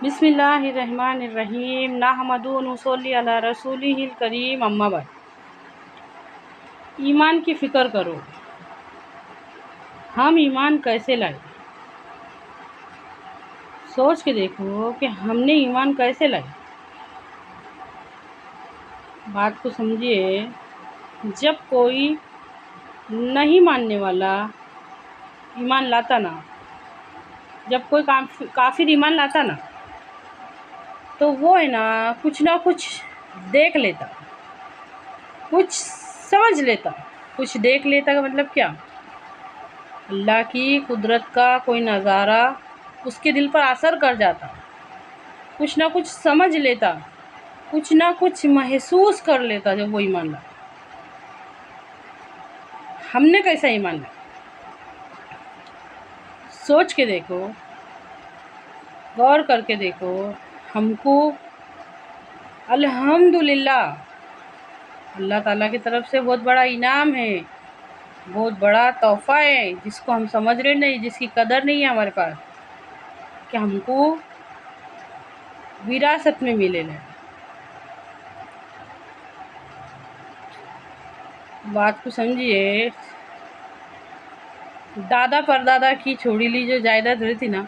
बिस्मिल्लाहिर्रहमानिर्रहीम नहमदु व नसल्ली अला रसूलिहिल करीम अम्मा बाद। ईमान की फ़िक्र करो। हम ईमान कैसे लाए? सोच के देखो कि हमने ईमान कैसे लाए। बात को समझिए। जब कोई नहीं मानने वाला ईमान लाता ना, जब कोई काफिर ईमान लाता ना, तो वो है ना कुछ देख लेता, कुछ समझ लेता। कुछ देख लेता का मतलब क्या? अल्लाह की कुदरत का कोई नज़ारा उसके दिल पर असर कर जाता, कुछ ना कुछ समझ लेता, कुछ ना कुछ महसूस कर लेता जब वो ईमान लाता। हमने कैसा ईमान लाया? सोच के देखो, गौर करके देखो। हमको अल्हम्दुलिल्लाह अल्लाह ताला की तरफ से बहुत बड़ा इनाम है, बहुत बड़ा तोहफ़ा है, जिसको हम समझ रहे नहीं, जिसकी कदर नहीं है हमारे पास, कि हमको विरासत में मिले ना। बात को समझिए। दादा परदादा की छोड़ी ली जो जायदाद रहती ना,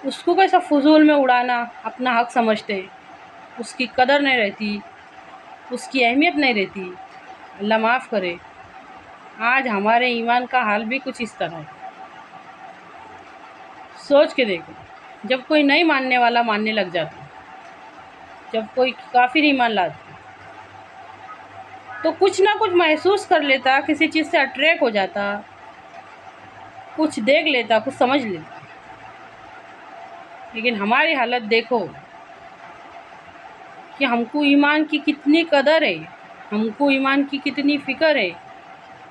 उसको कैसा फजूल में उड़ाना अपना हक समझते, उसकी कदर नहीं रहती, उसकी अहमियत नहीं रहती। अल्लाह माफ़ करे। आज हमारे ईमान का हाल भी कुछ इस तरह है। सोच के देखो, जब कोई नहीं मानने वाला मानने लग जाता, जब कोई काफिर ईमान लाता, तो कुछ ना कुछ महसूस कर लेता, किसी चीज़ से अट्रैक्ट हो जाता, कुछ देख लेता, कुछ समझ लेता। लेकिन हमारी हालत देखो कि हमको ईमान की कितनी कदर है, हमको ईमान की कितनी फ़िक्र है,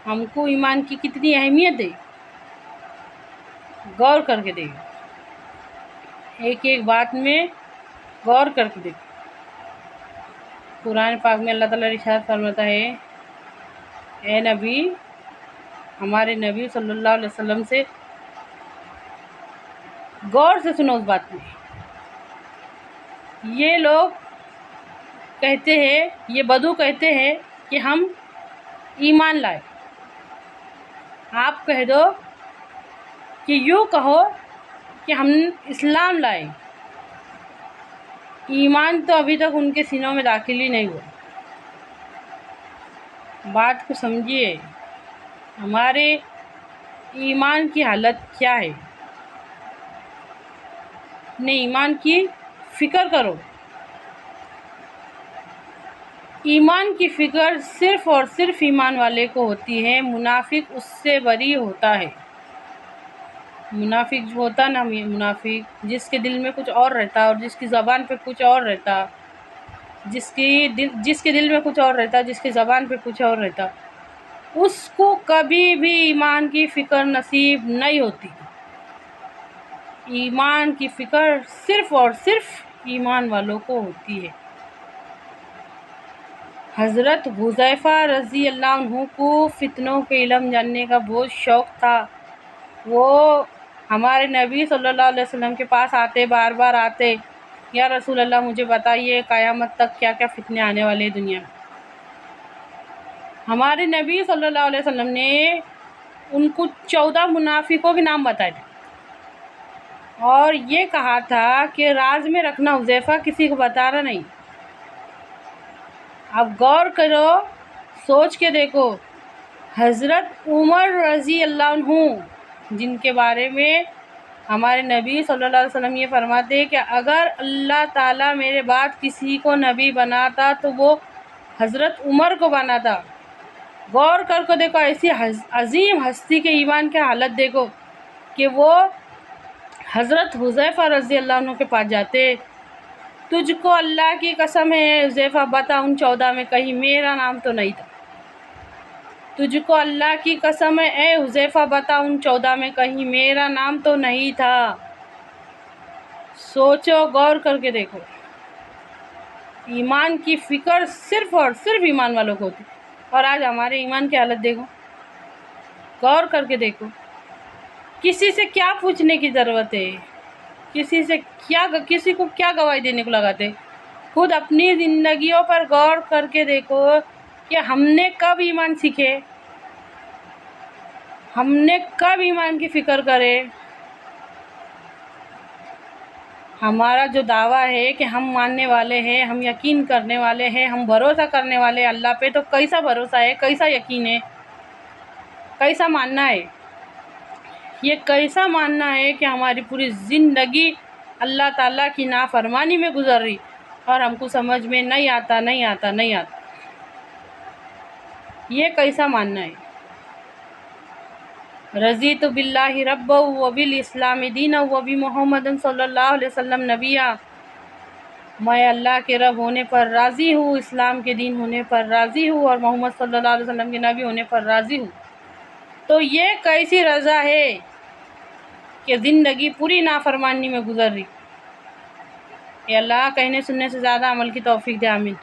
हमको ईमान की कितनी अहमियत है। गौर करके देखो, एक एक बात में गौर करके देखो। कुरान पाक में अल्लाह ताला इरशाद फरमाता है, ए नबी, हमारे नबी सल्लल्लाहु अलैहि वसल्लम से गौर से सुनो उस बात में। ये लोग कहते हैं, ये बदू कहते हैं कि हम ईमान लाए। आप कह दो कि यूँ कहो कि हम इस्लाम लाए। ईमान तो अभी तक उनके सीनों में दाखिल ही नहीं हुआ। बात को समझिए, हमारे ईमान की हालत क्या है। अपने ईमान की फ़िक्र करो। ईमान की फ़िक्र सिर्फ़ और सिर्फ ईमान वाले को होती है। मुनाफिक उससे बरी होता है। मुनाफिक जो होता ना, मुनाफिक जिसके दिल में कुछ और रहता और जिसकी ज़बान पे कुछ और रहता, जिसके दिल में कुछ और रहता, जिसकी ज़बान पे कुछ और रहता, उसको कभी भी ईमान की फ़िक्र नसीब नहीं होती। ईमान की फ़िक्र सिर्फ़ और सिर्फ ईमान वालों को होती है। हज़रत हुज़ैफ़ा रज़ी अल्लाह अन्हु को फ़ितनों के इल्म जानने का बहुत शौक़ था। वो हमारे नबी सल्लल्लाहु अलैहि वसल्लम के पास आते, बार बार आते, या रसूल अल्लाह मुझे बताइए क़यामत तक क्या क्या फ़ितने आने वाले हैं दुनिया में। हमारे नबी सल्लल्लाहु अलैहि वसल्लम ने उनको 14 मुनाफिकों के नाम बताए थे और ये कहा था कि राज में रखना हुज़ैफ़ा, किसी को बताना नहीं। अब गौर करो, सोच के देखो। हज़रत उमर रज़ी अल्लाह अन्हु, जिनके बारे में हमारे नबी सल्लल्लाहु अलैहि वसल्लम ये फरमाते हैं कि अगर अल्लाह ताला मेरे बाद किसी को नबी बनाता तो वो हज़रत उमर को बनाता। गौर करके देखो, ऐसी अज़ीम हस्ती के ईमान की हालत देखो कि वो हज़रत हुज़ैफ़ा रज़ी अल्लाह अन्हु के पास जाते। तुझको अल्लाह की कसम है हुज़ैफ़ा, बता उन 14 में कहीं मेरा नाम तो नहीं था। तुझको अल्लाह की कसम है ए हुज़ैफ़ा, बता उन 14 में कहीं मेरा नाम तो नहीं था। सोचो, गौर करके देखो। ईमान की फ़िक्र सिर्फ़ और सिर्फ ईमान वालों को होती। और आज हमारे ईमान की हालत देखो, गौर करके देखो। किसी से क्या पूछने की ज़रूरत है? کسی کو کیا گواہی دینے کو لگاتے؟ خود اپنی زندگیوں پر غور کر کے دیکھو کہ ہم نے کب ایمان سیکھے، ہم نے کب ایمان کی فکر کرے۔ ہمارا جو دعویٰ ہے کہ ہم ماننے والے ہیں، ہم یقین کرنے والے ہیں، ہم بھروسہ کرنے والے ہیں اللہ پہ، تو کیسا بھروسہ ہے، کیسا یقین ہے، کیسا ماننا ہے؟ یہ کیسا ماننا ہے کہ ہماری پوری زندگی اللہ تعالیٰ کی نافرمانی میں گزر رہی اور ہم کو سمجھ میں نہیں آتا۔ یہ کیسا ماننا ہے؟ رضیت باللہ ربا وبالاسلام دینا وبمحمد صلی اللہ علیہ وسلم نبیہ، میں اللہ کے رب ہونے پر راضی ہوں، اسلام کے دین ہونے پر راضی ہوں، اور محمد صلی اللہ علیہ وسلم کے نبی ہونے پر راضی ہوں۔ تو یہ کیسی رضا ہے کہ زندگی پوری نافرمانی میں گزر رہی؟ اے اللہ کہنے سننے سے زیادہ عمل کی توفیق دے، آمین۔